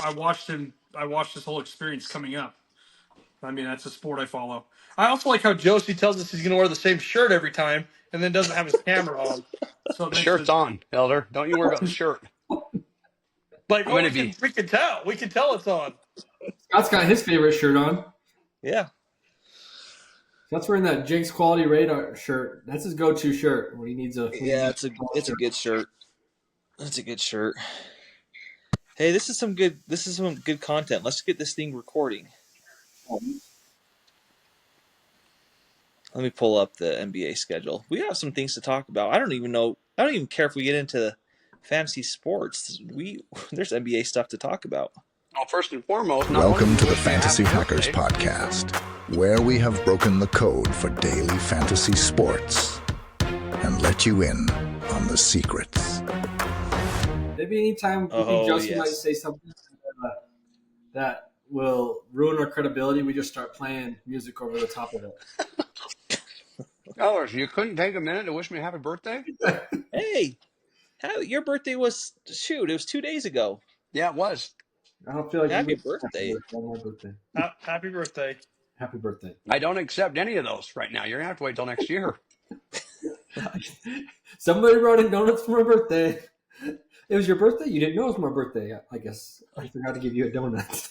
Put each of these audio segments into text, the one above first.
I watched him. I watched his whole experience coming up. I mean, that's a sport I follow. I also like how Josie tells us he's going to wear the same shirt every time, and then doesn't have his camera on. So it The makes shirt's it on, Elder. Don't you worry about the shirt. like, I'm oh, gonna be. we can tell. We can tell it's on. Scott's got his favorite shirt on. Yeah. Scott's wearing that Jake's Quality Radar shirt. That's his go-to shirt when he needs a. Yeah, it's a good shirt. That's a good shirt. Hey, this is some good content. Let's get this thing recording. Let me pull up the NBA schedule. We have some things to talk about. I don't even care if we get into fantasy sports. There's NBA stuff to talk about. Well, first and foremost, welcome to the Fantasy Hackers Podcast, where we have broken the code for daily fantasy sports and let you in on the secrets. Maybe anytime Josie might say something that will ruin our credibility, we just start playing music over the top of it. Elders, you couldn't take a minute to wish me happy birthday? Hey, your birthday was it was 2 days ago. Yeah, it was. I don't feel like happy birthday. My birthday. Happy birthday. Happy birthday. I don't accept any of those right now. You're gonna have to wait till next year. Somebody brought in donuts for my birthday. It was your birthday? You didn't know it was my birthday. I guess I forgot to give you a donut.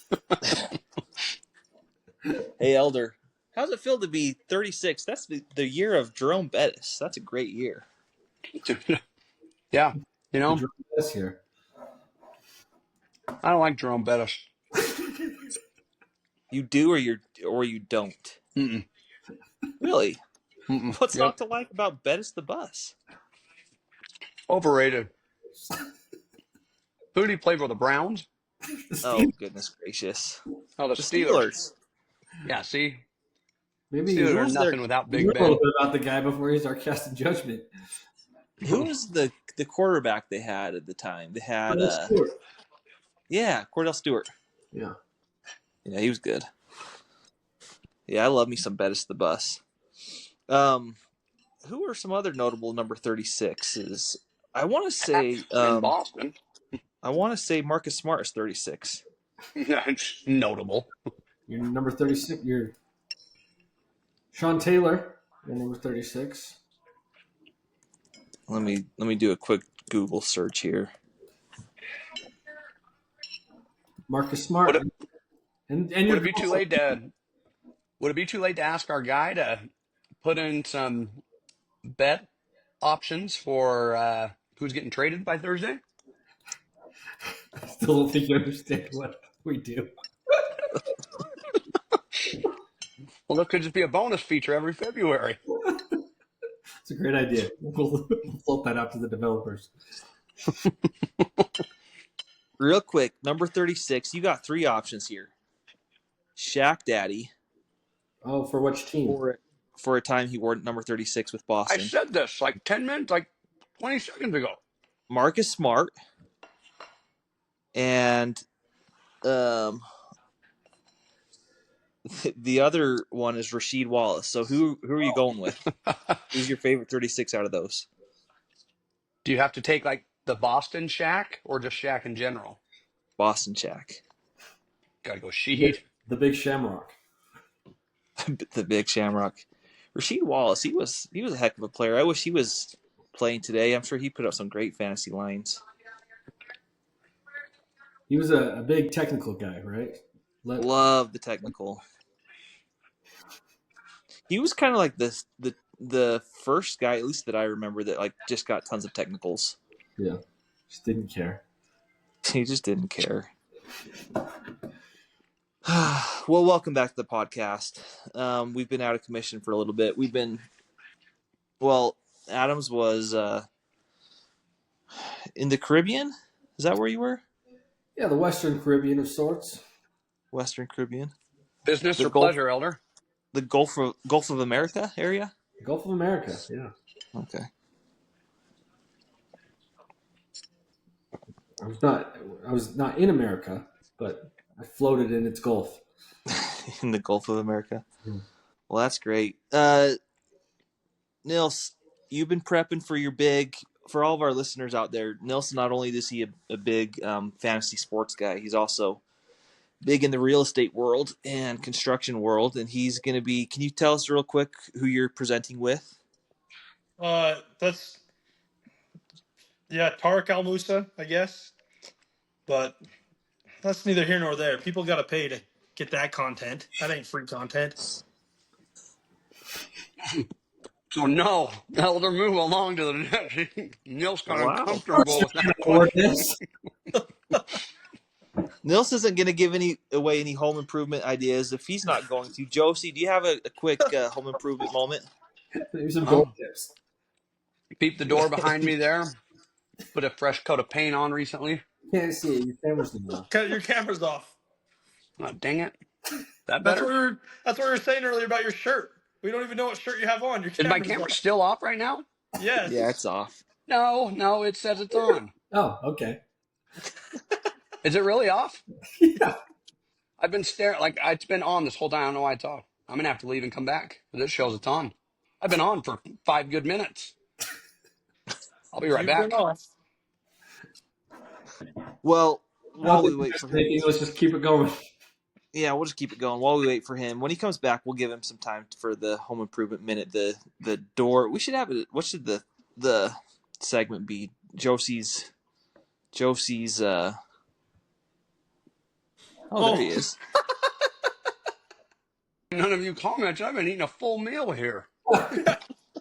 Hey, Elder, how's it feel to be 36? That's the year of Jerome Bettis. That's a great year. Yeah, you know, Bettis here. I don't like Jerome Bettis. You do or you don't? Mm-mm. Really? Mm-mm. What's not to like about Bettis the Bus? Overrated. Who did he play for? The Browns? Oh, goodness gracious. Oh, the Steelers. Yeah, see? Maybe Steelers are nothing without Big Ben. A little bit about the guy before he's our casting judgment. Who was the quarterback they had at the time? They had Cordell Stewart. Yeah. Yeah, he was good. Yeah, I love me some Bettis the Bus. Who are some other notable number 36s? I want to say in Boston. I want to say Marcus Smart is 36. That's notable. You're number 36. You're Sean Taylor. You're number 36. Let me do a quick Google search here. Marcus Smart. Would it be too late to ask our guy to put in some bet options for who's getting traded by Thursday? I still don't think you understand what we do. Well, that could just be a bonus feature every February. It's a great idea. We'll float that out to the developers. Real quick, number 36, you got 3 options here. Shaq Daddy. Oh, for which team? For a time he wore number 36 with Boston. I said this like 10 minutes, like 20 seconds ago. Marcus Smart. And the other one is Rasheed Wallace. So who are you going with? Who's your favorite 36 out of those? Do you have to take like the Boston Shaq or just Shaq in general? Boston Shaq. Gotta go Sheed. The Big Shamrock. The Big Shamrock. Rasheed Wallace, he was a heck of a player. I wish he was playing today. I'm sure he put up some great fantasy lines. He was a big technical guy, right? Love the technical. He was kind of like the first guy, at least that I remember, that like just got tons of technicals. Yeah, just didn't care. He just didn't care. Well, welcome back to the podcast. We've been out of commission for a little bit. Adams was in the Caribbean. Is that where you were? Yeah, the Western Caribbean of sorts. Western Caribbean. Business or pleasure, Elder? The Gulf of America area? Gulf of America, yeah. Okay. I was not in America, but I floated in its Gulf. In the Gulf of America. Mm. Well, that's great. Nils, you've been prepping for your big for all of our listeners out there, Nilson, not only is he a big fantasy sports guy, he's also big in the real estate world and construction world. And he's going to be, can you tell us real quick who you're presenting with? That's Tarek Al Musa, I guess. But that's neither here nor there. People got to pay to get that content. That ain't free content. So no, Elder, move along to the next. Neil's got Wow. uncomfortable with that Or question. this. Nils isn't going to give away any home improvement ideas if he's not going to. Josie, do you have a quick home improvement moment? There's some gold tips. Peep the door behind me there. Put a fresh coat of paint on recently. Can't see it. Your camera's too low. Cut your cameras off. Oh, dang it. That That's better? what we were saying earlier about your shirt. We don't even know what shirt you have on. Your Is my camera's camera off. still off right now? Yes. Yeah, it's off. No, it says it's on. Oh, okay. Is it really off? Yeah. I've been staring, it's been on this whole time. I don't know why it's off. I'm going to have to leave and come back. This shows it's on. I've been on for 5 good minutes. I'll be right You've been back. off. Well, while we wait for him, Let's just keep it going. yeah, we'll just keep it going. While we wait for him, when he comes back, we'll give him some time for the home improvement minute. The door. We should have it. What should the segment be? Josie's. Oh, there he is. None of you comments. I've been eating a full meal here.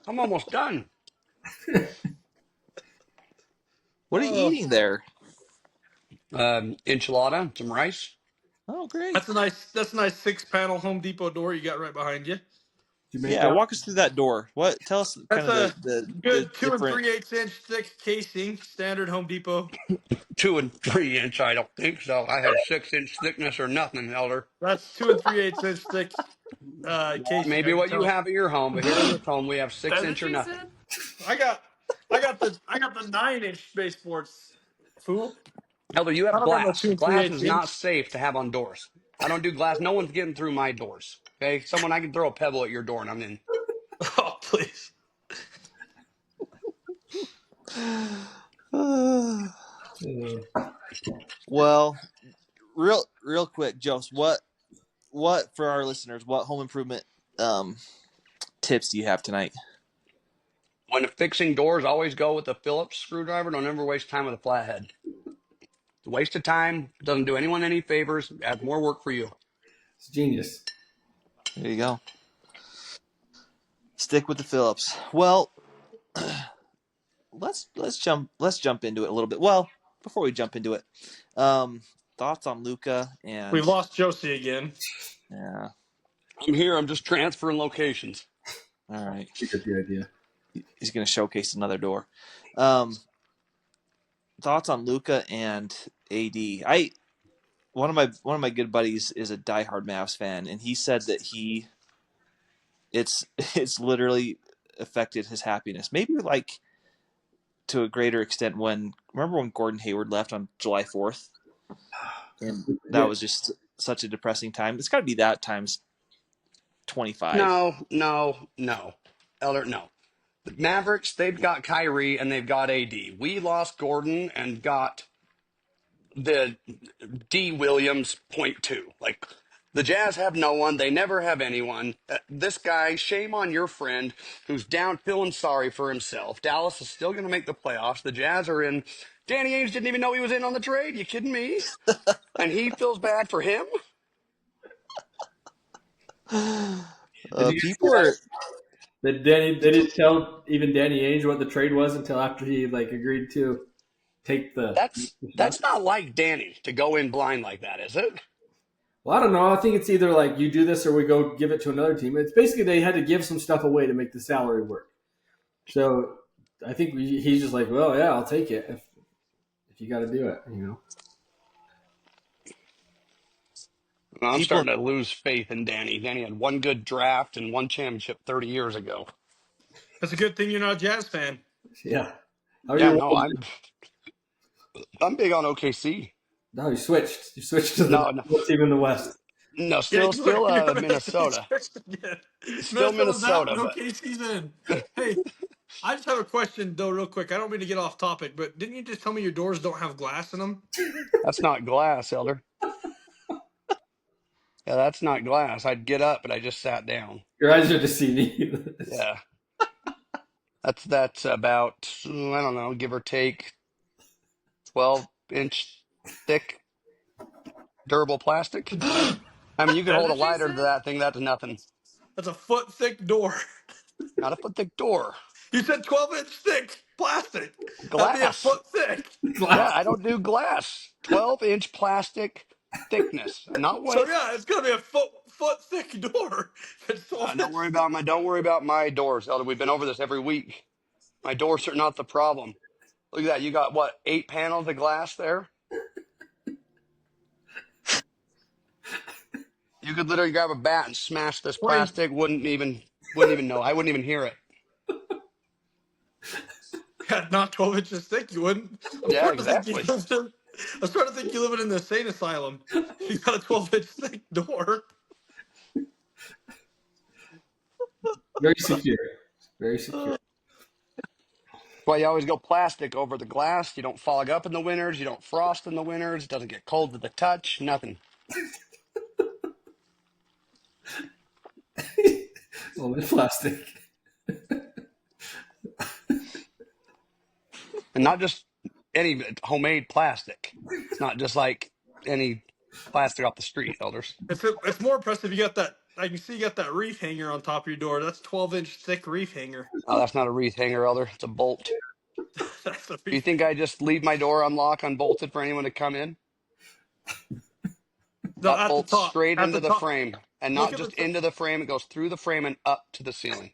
I'm almost done. What are you eating there? Enchilada, some rice. Oh, great. That's a nice 6-panel Home Depot door you got right behind you. Did you make Yeah, that? walk us through that door. What? Tell us That's kind of a the good 2 different. 3/8 inch thick casing, standard Home Depot. 2 and 3 inch, I don't think so. I had 6-inch thickness or nothing, Elder. That's 2 3/8 inch thick casing. Maybe what you have at your home, but here at this home we have 6-inch or nothing. I got the 9-inch baseboards, fool. Elder, you I have don't got no glass. 2 Glass 3/8 is inch. not safe to have on doors. I don't do glass. No one's getting through my doors. Okay? I can throw a pebble at your door and I'm in. Oh, please. Well, real quick, Jose, what for our listeners, what home improvement tips do you have tonight? When fixing doors, always go with a Phillips screwdriver. Don't ever waste time with a flathead. It's a waste of time. Doesn't do anyone any favors. Adds more work for you. It's genius. There you go. Stick with the Phillips. Well, let's jump into it a little bit. Well, before we jump into it, thoughts on Luka and We've lost Josie again. Yeah. I'm here. I'm just transferring locations. All right. You get the idea. He's going to showcase another door. Thoughts on Luka and AD? One of my good buddies is a diehard Mavs fan, and he said that it's literally affected his happiness. Maybe like to a greater extent remember when Gordon Hayward left on July 4th? And that was just such a depressing time. It's got to be that times 25. No. Elder, no. The Mavericks, they've got Kyrie and they've got AD. We lost Gordon and got the D. Williams .2. Like, the Jazz have no one. They never have anyone. This guy, shame on your friend who's down feeling sorry for himself. Dallas is still going to make the playoffs. The Jazz are in. Danny Ainge didn't even know he was in on the trade. You kidding me? And he feels bad for him? People are. They didn't tell even Danny Ainge what the trade was until after he agreed to take the. That's not like Danny to go in blind like that, is it? Well, I don't know. I think it's either like you do this or we go give it to another team. It's basically they had to give some stuff away to make the salary work. So I think he's just like, well, yeah, I'll take it if you got to do it, I'm starting to lose faith in Danny. Danny had one good draft and one championship 30 years ago. That's a good thing you're not a Jazz fan. Yeah. I'm big on OKC. No, you switched. You switched to the team in the West. No, still Minnesota. Yeah. Still Minnesota's out Minnesota, and but OKC's in. Hey, I just have a question though, real quick. I don't mean to get off topic, but didn't you just tell me your doors don't have glass in them? That's not glass, Elder. Yeah, that's not glass. I'd get up, but I just sat down. Your eyes are deceiving you. Yeah. That's about, I don't know, give or take 12-inch thick durable plastic. I mean, you could That's hold a what you lighter to said? that thing. That's nothing. That's a foot thick door. Not a foot thick door. You said 12-inch thick plastic. That'd be a Glass. foot thick. Yeah, Glass. I don't do glass. 12-inch plastic thickness, not So width. yeah, it's gonna be a foot thick door. It's 12 Don't inch worry thick. about my doors, Elder. We've been over this every week. My doors are not the problem. Look at that. You got what, 8 panels of glass there? You could literally grab a bat and smash this 20. plastic. Wouldn't even know. I wouldn't even hear it. Yeah, not 12 inches thick. You wouldn't. Yeah, exactly. I'm starting to think you live in an insane asylum. You got a 12-inch thick door. Very secure. Very secure. That's why you always go plastic over the glass. You don't fog up in the winters. You don't frost in the winters. It doesn't get cold to the touch. Nothing. Only plastic. And not just any homemade plastic. It's not just like any plastic off the street, Elders. It's more impressive. You got that. I can see you got that reef hanger on top of your door. That's 12-inch thick reef hanger. Oh, that's not a wreath hanger, Elder. It's a bolt. That's a Do you reef. think I just leave my door unlocked, unbolted for anyone to come in? No, That at the bolts top. straight At into the the top. frame, and Look not at the just top. into the frame. It goes through the frame and up to the ceiling.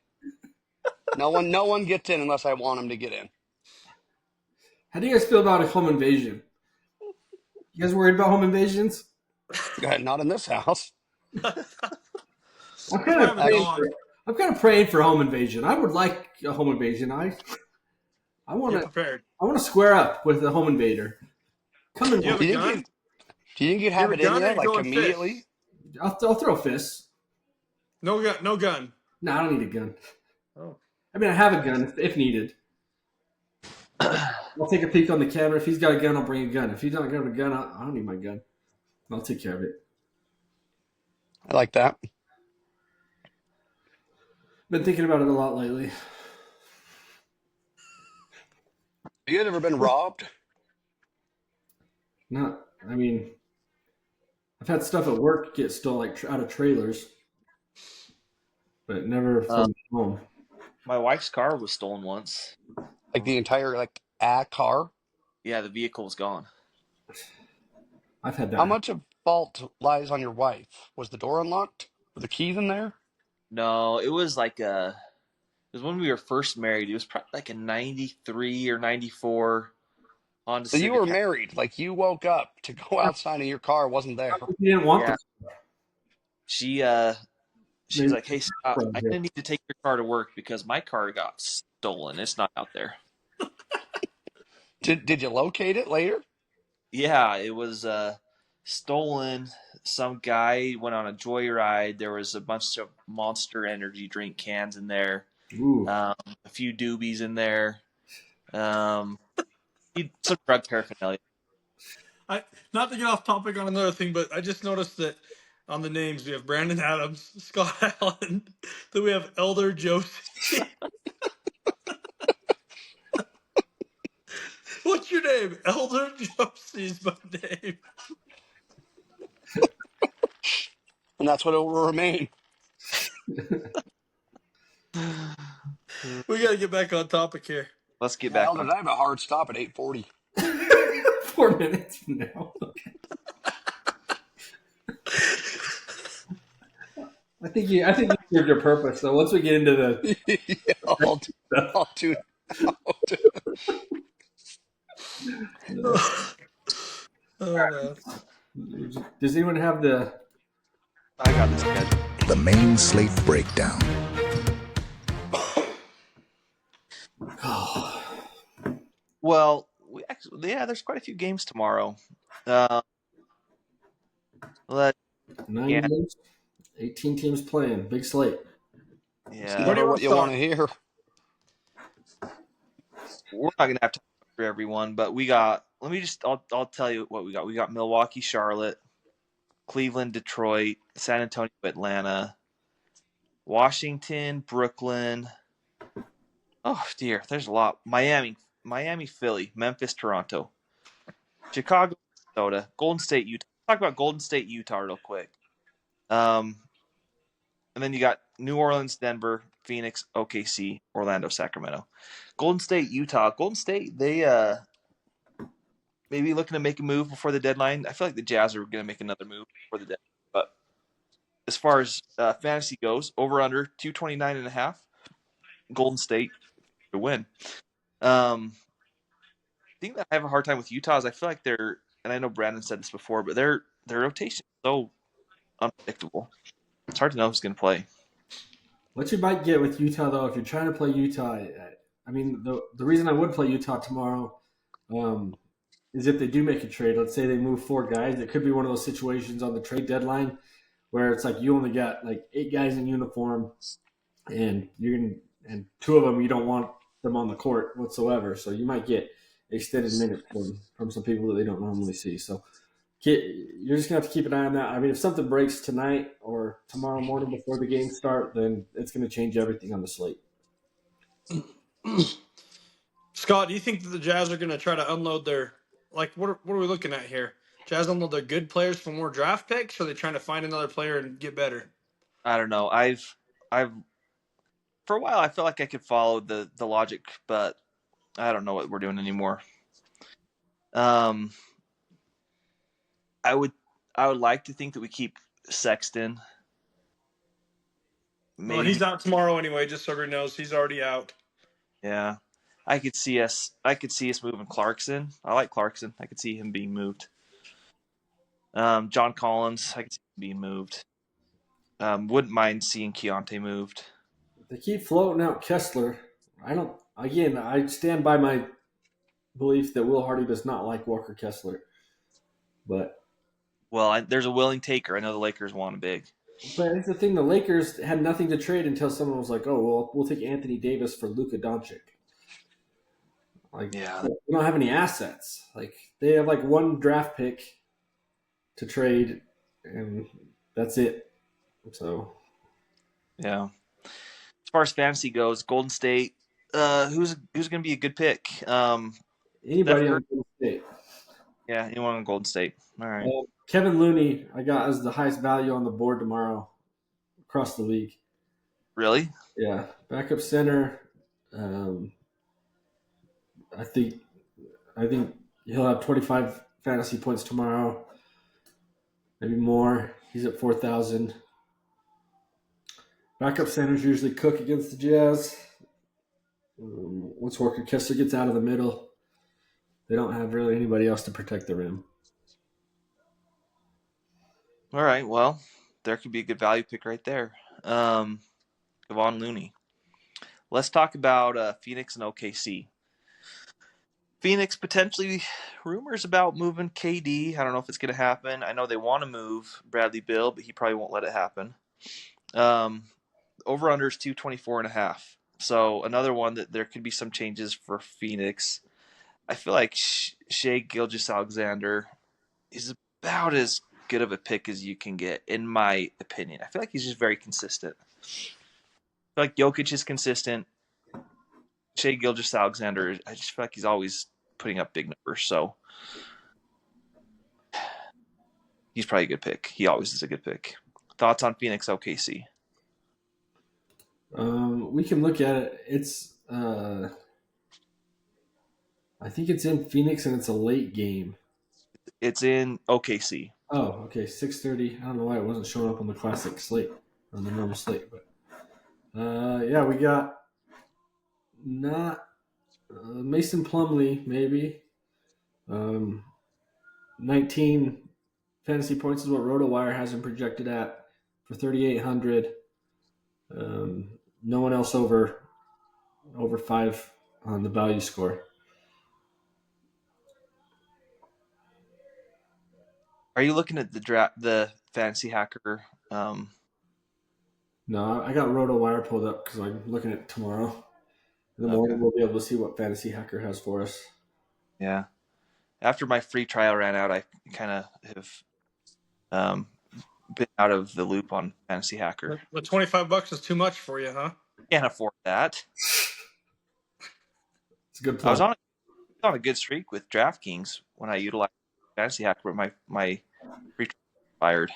No one gets in unless I want them to get in. How do you guys feel about a home invasion? You guys worried about home invasions? Go ahead, not in this house. I'm That's why I have a Actually, dog. I'm kind of praying for a home invasion. I would like a home invasion. I want You're to prepared. square up with a home invader. Come Do you have and a do you think gun? you'd You have have a it in gun or you you like going immediately? fists? I'll throw fists. No gun. No gun. No, I don't need a gun. Oh. I mean, I have a gun if needed. I'll take a peek on the camera. If he's got a gun, I'll bring a gun. If he's not got a gun, I don't need my gun. I'll take care of it. I like that. Been thinking about it a lot lately. Have you guys ever been robbed? Not, I mean, I've had stuff at work get stolen, like out of trailers, but never from home. My wife's car was stolen once. Like the entire a car? Yeah, the vehicle was gone. I've had that. How much of fault lies on your wife? Was the door unlocked? Were the keys in there? No, it was like it was when we were first married. It was probably like a 93 or 94 Honda So you Civic. were married. Like you woke up to go outside and your car wasn't there. You didn't want Yeah. this. She's like, "Hey, Scott, Maybe- I'm gonna need to take your car to work because my car got stolen. It's not out there." Did you locate it later? Yeah, it was stolen. Some guy went on a joyride. There was a bunch of Monster Energy drink cans in there. Ooh. A few doobies in there. Some drug paraphernalia. Not to get off topic on another thing, but I just noticed that on the names we have Brandon Adams, Scott Allen, then we have Elder Josie. What's your name? Elder Josie's my name. And that's what it will remain. We got to get back on topic here. Let's get back Elders, on. I have a hard stop at 8:40. 4 minutes from now. I think you served your purpose. So once we get into the Yeah, I'll tune out. Oh, man. does anyone have the I got this schedule. The main slate breakdown. Well, there's quite a few games tomorrow. Let 9 Yeah. games? 18 teams playing. Big slate. It's yeah. What do you never want what to you start? want to hear. we're not gonna have time for everyone, but we got. I'll tell you what we got. We got Milwaukee, Charlotte, Cleveland, Detroit, San Antonio, Atlanta, Washington, Brooklyn. Oh dear, there's a lot. Miami, Philly, Memphis, Toronto, Chicago, Minnesota, Golden State, Utah. Talk about Golden State, Utah, real quick. And then you got New Orleans, Denver, Phoenix, OKC, Orlando, Sacramento. Golden State, Utah. Golden State, they maybe looking to make a move before the deadline. I feel like the Jazz are going to make another move before the deadline. But as far as fantasy goes, over under 229.5, Golden State to win. The thing that I have a hard time with Utah is I feel like and I know Brandon said this before, but their rotation is so unpredictable. It's hard to know who's going to play. What you might get with Utah, though, if you're trying to play Utah, I mean, the reason I would play Utah tomorrow is if they do make a trade. Let's say they move 4 guys. It could be one of those situations on the trade deadline where it's like you only got like 8 guys in uniform, and and 2 of them you don't want them on the court whatsoever. So you might get extended minutes from some people that they don't normally see. So you're just gonna have to keep an eye on that. I mean, if something breaks tonight or tomorrow morning before the games start, then it's going to change everything on the slate. Scott, do you think that the Jazz are going to try to unload their what are we looking at here? Jazz unload their good players for more draft picks, or are they trying to find another player and get better? I don't know. I've for a while I felt like I could follow the logic, but I don't know what we're doing anymore. I would like to think that we keep Sexton. Maybe. Well, he's out tomorrow anyway. Just so everyone knows, he's already out. Yeah, I could see us moving Clarkson. I like Clarkson. I could see him being moved. John Collins, I could see him being moved. Wouldn't mind seeing Keontae moved. They keep floating out Kessler. I stand by my belief that Will Hardy does not like Walker Kessler. But there's a willing taker. I know the Lakers want him big. But it's the thing, the Lakers had nothing to trade until someone was like, "Oh, well, we'll take Anthony Davis for Luka Doncic." They don't have any assets. Like they have like 1 draft pick to trade, and that's it. So, yeah. As far as fantasy goes, Golden State, who's going to be a good pick? Anybody on Golden State. Yeah, anyone on Golden State. All right. Kevin Looney, I got as the highest value on the board tomorrow across the league. Really? Yeah. Backup center. I think he'll have 25 fantasy points tomorrow. Maybe more. He's at 4,000. Backup centers usually cook against the Jazz. Once Walker Kessler gets out of the middle, they don't have really anybody else to protect the rim. All right. Well, there could be a good value pick right there. Kevon Looney. Let's talk about Phoenix and OKC. Phoenix potentially rumors about moving KD. I don't know if it's going to happen. I know they want to move Bradley Beal, but he probably won't let it happen. Over under is 224.5. So another one that there could be some changes for Phoenix. I feel like Shai Gilgeous-Alexander is about as good of a pick as you can get, in my opinion. I feel like he's just very consistent. I feel like Jokic is consistent. Shai Gilgeous-Alexander, I just feel like he's always putting up big numbers. So he's probably a good pick. He always is a good pick. Thoughts on Phoenix OKC? We can look at it. It's I think it's in Phoenix and it's a late game. It's in OKC. Oh, okay, 6:30. I don't know why it wasn't showing up on the classic slate, on the normal slate, but yeah, we got not Mason Plumlee maybe. 19 fantasy points is what RotoWire has him projected at for 3,800. No one else over 5 on the value score. Are you looking at the fantasy hacker? No, I got RotoWire pulled up because I'm looking at it tomorrow. In the morning, we'll be able to see what Fantasy Hacker has for us. Yeah. After my free trial ran out, I kind of have been out of the loop on Fantasy Hacker. The $25 is too much for you, huh? Can't afford that. It's a good I was plug. on a good streak with DraftKings when I utilized Fantasy Hacker, but my free trial expired.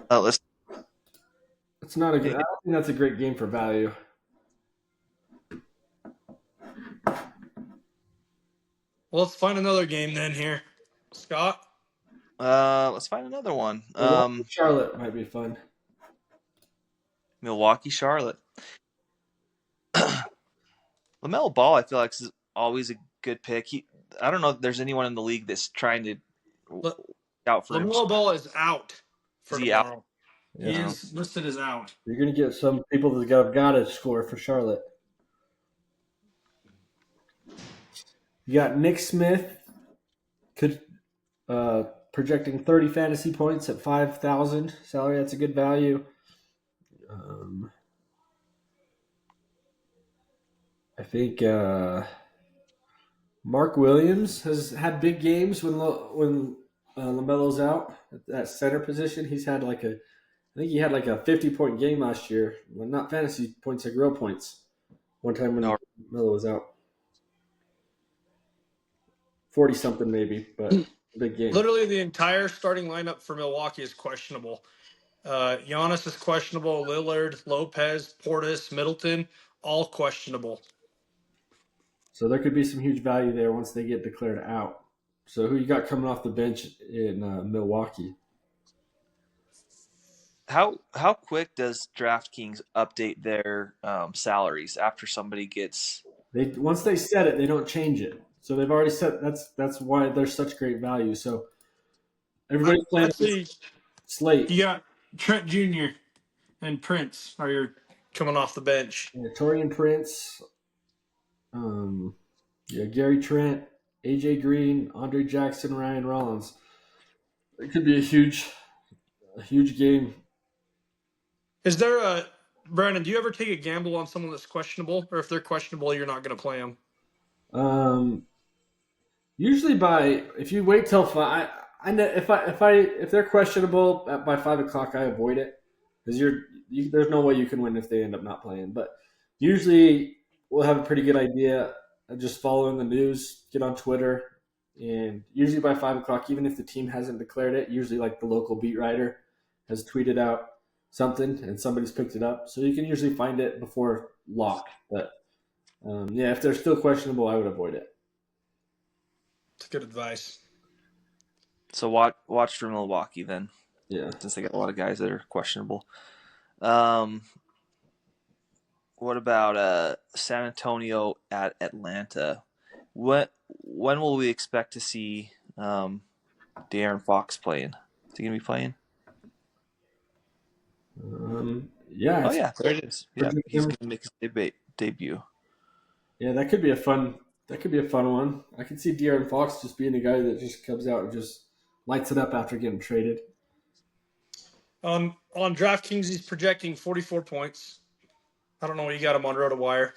Let's. It's not a good. I don't think that's a great game for value. Well, let's find another game then here, Scott. Let's find another one. Charlotte might be fun. Milwaukee, Charlotte. LaMelo Ball, I feel like is always a good pick. I don't know if there's anyone in the league that's trying to out for him. LaMelo Ball is out for tomorrow. Out? He is listed as out. You're going to get some people that have got to score for Charlotte. You got Nick Smith, projecting 30 fantasy points at 5,000 salary. That's a good value. I think Mark Williams has had big games when LaMelo's out at that center position. He's had I think he had like a 50-point game last year. Well, not fantasy points, like real points. One time when LaMelo was out. 40-something maybe, but big game. Literally the entire starting lineup for Milwaukee is questionable. Giannis is questionable. Lillard, Lopez, Portis, Middleton, all questionable. So there could be some huge value there once they get declared out. So who you got coming off the bench in Milwaukee? How quick does DraftKings update their salaries after somebody gets? Once they set it, they don't change it. So they've already set. That's why they're such great value. So everybody's playing Slate. You got Trent Jr. and Prince are your coming off the bench. Yeah, Torian Prince. Gary Trent, AJ Green, Andre Jackson, Ryan Rollins. It could be a huge game. Is there Brandon? Do you ever take a gamble on someone that's questionable, or if they're questionable, you're not going to play them? Usually if you wait till 5, if they're questionable by 5 o'clock, I avoid it because there's no way you can win if they end up not playing. But usually we'll have a pretty good idea of just following the news, get on Twitter, and usually by 5 o'clock, even if the team hasn't declared it, usually like the local beat writer has tweeted out something and somebody's picked it up. So you can usually find it before lock. But if they're still questionable, I would avoid it. It's good advice. So watch for Milwaukee then. Yeah. Since they got a lot of guys that are questionable. What about San Antonio at Atlanta? When will we expect to see De'Aaron Fox playing? Is he gonna be playing? Yeah. Oh yeah, there it is. Yeah, he's gonna make his debut. Yeah, that could be a fun one. I could see De'Aaron Fox just being a guy that just comes out and just lights it up after getting traded. On DraftKings, he's projecting 44 points. I don't know what you got him on RotoWire.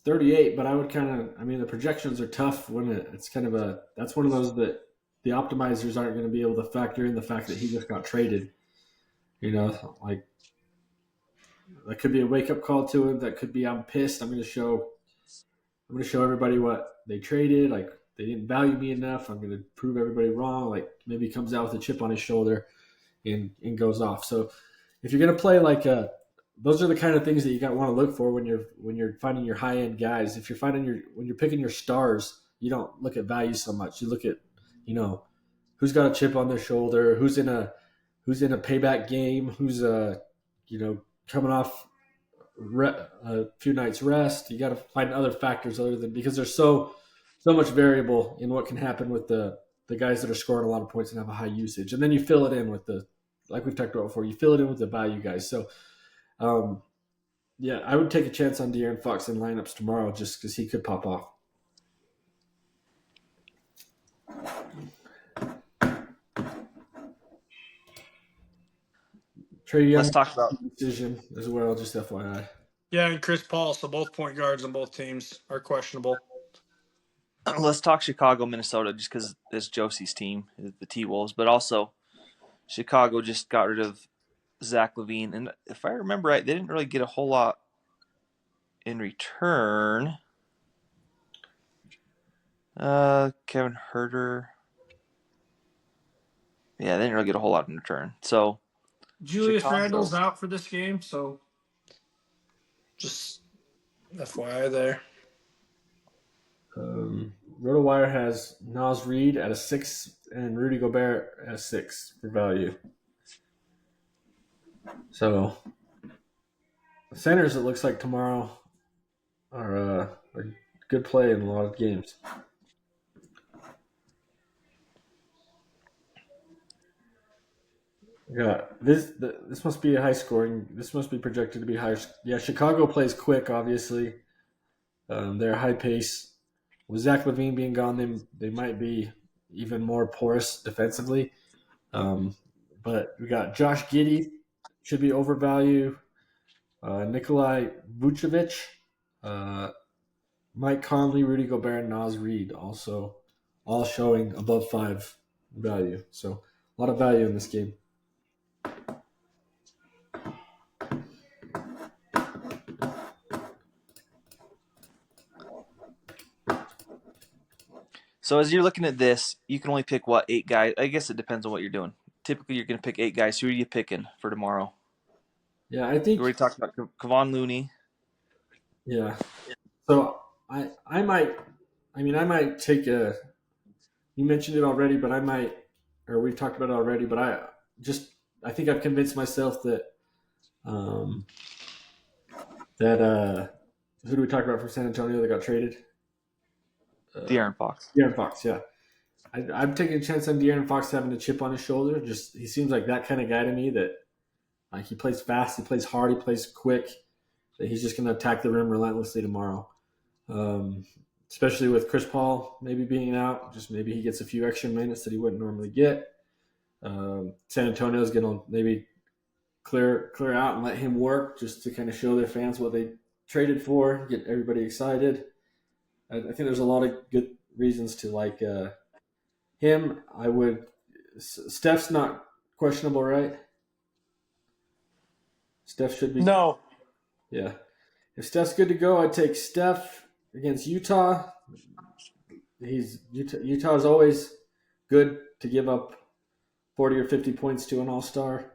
38, but I would the projections are tough when it's kind of that's one of those that the optimizers aren't going to be able to factor in the fact that he just got traded. Like that could be a wake up call to him. That could be I'm pissed. I'm going to show everybody what they traded. Like they didn't value me enough. I'm going to prove everybody wrong. Like maybe he comes out with a chip on his shoulder and goes off. So if you're going to play those are the kind of things that you want to look for when you're finding your high end guys. If you're when you're picking your stars, you don't look at value so much. You look at who's got a chip on their shoulder, who's in a payback game, who's coming off a few nights rest. You got to find other factors other than because there's so much variable in what can happen with the guys that are scoring a lot of points and have a high usage, and then you fill it in with like we've talked about before. You fill it in with the value guys. So. I would take a chance on De'Aaron Fox in lineups tomorrow just because he could pop off. Trey Young let's talk about decision as well, just FYI. Yeah, and Chris Paul. So both point guards on both teams are questionable. let's talk Chicago, Minnesota, just because it's Josie's team, the T Wolves, but also Chicago just got rid of Zach LaVine, and if I remember right, they didn't really get a whole lot in return. Kevin Herter. Yeah, they didn't really get a whole lot in return. So Julius Chicago. Randle's out for this game, so just FYI there. RotoWire has Nas Reed at a 6 and Rudy Gobert at a 6 for value. So the centers, it looks like tomorrow are a good play in a lot of games. Yeah, this must be a high scoring. This must be projected to be higher. Yeah, Chicago plays quick, obviously. They're high pace. With Zach LaVine being gone, they might be even more porous defensively. But we got Josh Giddey, should be overvalued. Nikolai Vucevic, Mike Conley, Rudy Gobert, and Nas Reed also all showing above 5 value. So a lot of value in this game. So as you're looking at this, you can only pick 8 guys. I guess it depends on what you're doing. Typically, you're going to pick 8 guys. Who are you picking for tomorrow? Yeah, I think We already talked about Kevon Looney. Yeah. So I might take a. You mentioned it already, but I might, or we've talked about it already, but I think I've convinced myself that who do we talk about from San Antonio that got traded? De'Aaron Fox. De'Aaron Fox, yeah. I'm taking a chance on De'Aaron Fox having a chip on his shoulder. Just he seems like that kind of guy to me that like he plays fast, he plays hard, he plays quick. That he's just going to attack the rim relentlessly tomorrow. Especially with Chris Paul maybe being out, just maybe he gets a few extra minutes that he wouldn't normally get. San Antonio is going to maybe clear out and let him work just to kind of show their fans what they traded for, get everybody excited. I think there's a lot of good reasons to like him. Steph's not questionable, right? Steph should be. No. Yeah. If Steph's good to go, I'd take Steph against Utah. Utah is always good to give up 40 or 50 points to an all-star,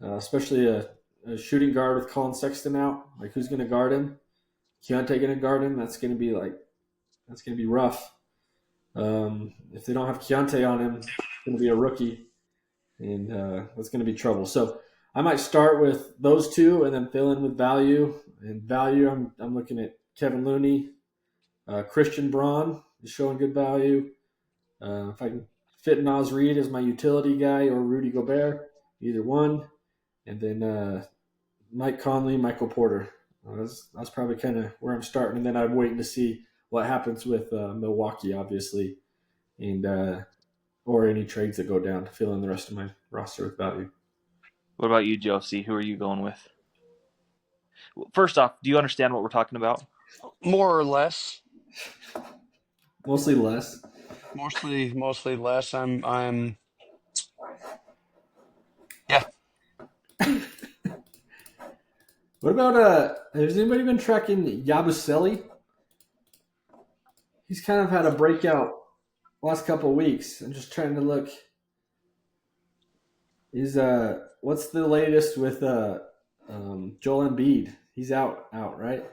especially a shooting guard with Colin Sexton out. Like, who's going to guard him? Keontae going to guard him? That's going to be rough. If they don't have Keontae on him, it's going to be a rookie, and that's going to be trouble. So I might start with those two and then fill in with value. And value, I'm looking at Kevin Looney, Christian Braun is showing good value. If I can fit Nas Reed as my utility guy or Rudy Gobert, either one. And then Mike Conley, Michael Porter. That's probably kind of where I'm starting. And then I'm waiting to see what happens with Milwaukee, obviously, and or any trades that go down to fill in the rest of my roster with value. What about you, Josie? Who are you going with? First off, do you understand what we're talking about? More or less. Mostly less. Mostly less. I'm yeah. What about has anybody been tracking Yabusele? He's kind of had a breakout last couple of weeks. I'm just trying to look. What's the latest with Joel Embiid? He's out, right?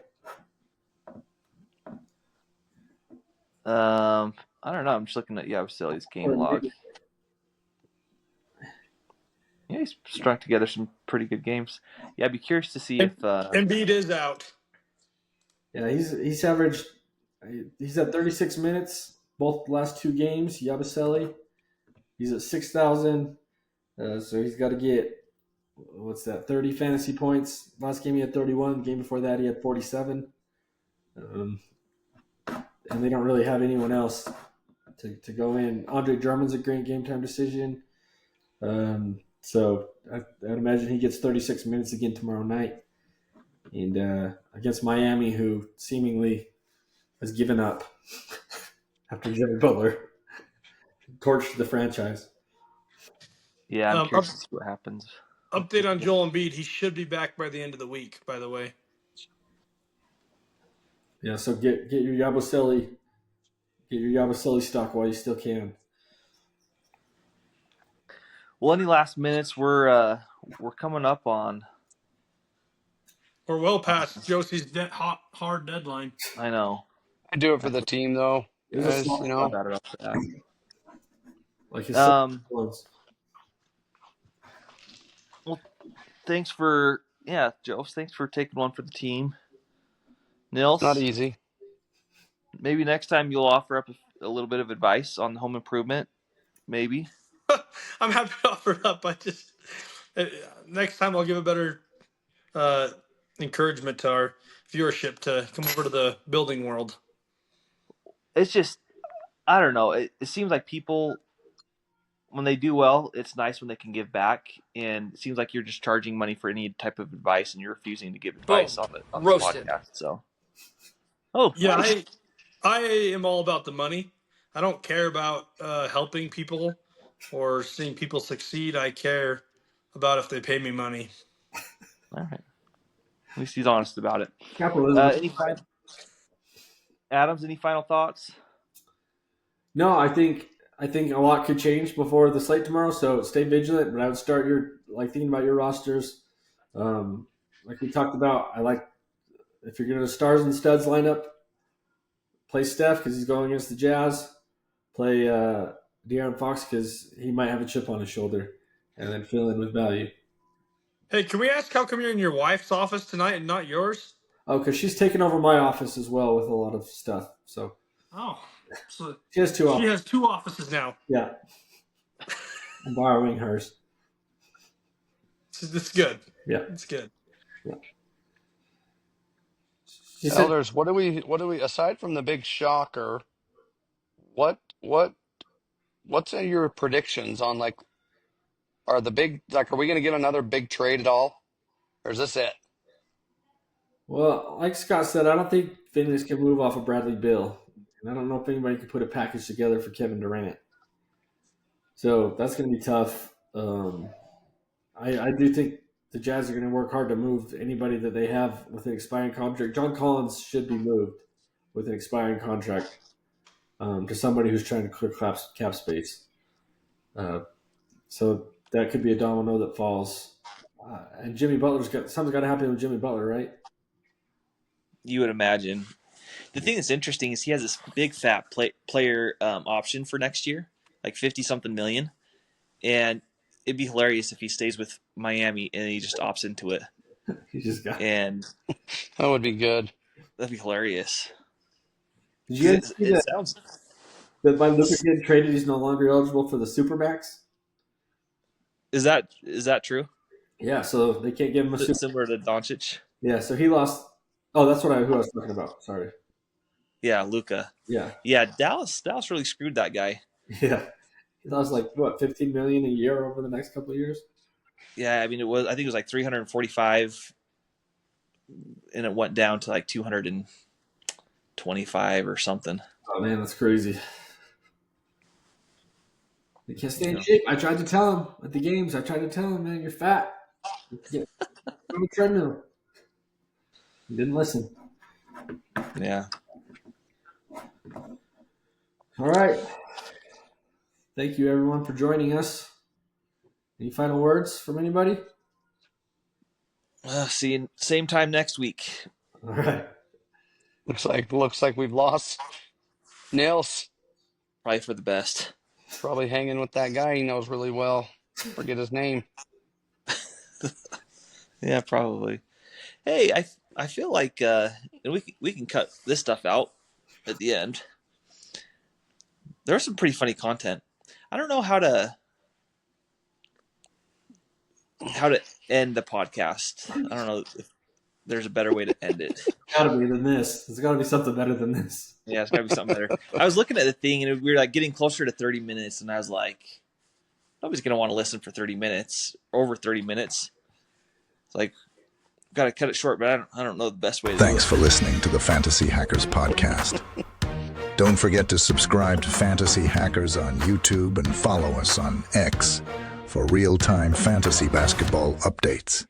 I don't know. I'm just looking at Yabusele's game log. Yeah, he's strung together some pretty good games. Yeah, I'd be curious to see if Embiid is out. Yeah, he's averaged. He's at 36 minutes both last 2 games. Yabusele, he's at 6,000. So he's got to get 30 fantasy points. Last game he had 31. Game before that he had 47. And they don't really have anyone else to go in. Andre Drummond's a great game time decision. So I'd imagine he gets 36 minutes again tomorrow night, and against Miami, who seemingly has given up after Jimmy Butler torched the franchise. Yeah, I'm curious to see what happens. Update on Joel Embiid. He should be back by the end of the week, by the way. Yeah, so get your Yabusele stock while you still can. Well, any last minutes we're coming up on? We're well past Josie's hard deadline. I know. I do it for the team, though, There's a guys. small I got it up for that. like his ones. Well, thanks Joe. Thanks for taking one for the team. Nils, Not easy. maybe next time you'll offer up a little bit of advice on home improvement. Maybe. I'm happy to offer it up. I just next time I'll give a better encouragement to our viewership to come over to the building world. It's just, I don't know. It seems like people, when they do well, it's nice when they can give back, and it seems like you're just charging money for any type of advice, and you're refusing to give advice on the roasted. podcast. So, Yeah, nice. I am all about the money. I don't care about helping people or seeing people succeed. I care about if they pay me money. All right. At least he's honest about it. Capitalism. Adams, any final thoughts? No, I think a lot could change before the slate tomorrow. So stay vigilant. But I would start thinking about your rosters. Like we talked about, I like if you're going to stars and studs lineup, play Steph because he's going against the Jazz. Play De'Aaron Fox because he might have a chip on his shoulder, and then fill in with value. Hey, can we ask how come you're in your wife's office tonight and not yours? Oh, because she's taking over my office as well with a lot of stuff. So so she has two. She has two offices now. Yeah, I'm borrowing hers. It's good. Yeah, it's good. Yeah. Elders, what do we aside from the big shocker? What's your predictions on are we going to get another big trade at all, or is this it? Well, like Scott said, I don't think Phoenix can move off of Bradley Beal, and I don't know if anybody can put a package together for Kevin Durant. So that's going to be tough. I do think the Jazz are going to work hard to move anybody that they have with an expiring contract. John Collins should be moved with an expiring contract to somebody who's trying to clear cap space. So that could be a domino that falls. And Jimmy something's got to happen with Jimmy Butler, right? You would imagine. The thing that's interesting is he has this big fat player option for next year, like 50-something million. And it'd be hilarious if he stays with Miami and he just opts into it. He just got and that would be good. That'd be hilarious. Did you guys see that? Sounds that by Luka getting traded, he's no longer eligible for the Supermax. Is that true? Yeah, so they can't give him a super. Similar to Doncic. Yeah, so he lost. Oh, that's who I was talking about. Sorry. Yeah, Luka. Yeah. Dallas really screwed that guy. Yeah, he lost $15 million a year over the next couple of years. Yeah, I think it was like 345, and it went down to like 225 or something. Oh man, that's crazy. They can't stay in shape. I tried to tell him at the games. Man, you're fat. Get on the treadmill. He didn't listen. Yeah. All right. Thank you, everyone, for joining us. Any final words from anybody? See you same time next week. All right. Looks like we've lost Nils. Probably for the best. Probably hanging with that guy he knows really well. Forget his name. Yeah, probably. Hey, I feel like we can cut this stuff out at the end. There's some pretty funny content. I don't know how to end the podcast. I don't know if there's a better way to end it. It's got to be than this. There's got to be something better than this. Yeah, it's got to be something better. I was looking at the thing, and we were like getting closer to 30 minutes, and I was like, nobody's going to want to listen for 30 minutes, over 30 minutes. It's like, got to cut it short, but I don't know the best way to Thanks do for listening to the Fantasy Hackers podcast. Don't forget to subscribe to Fantasy Hackers on YouTube and follow us on X for real-time fantasy basketball updates.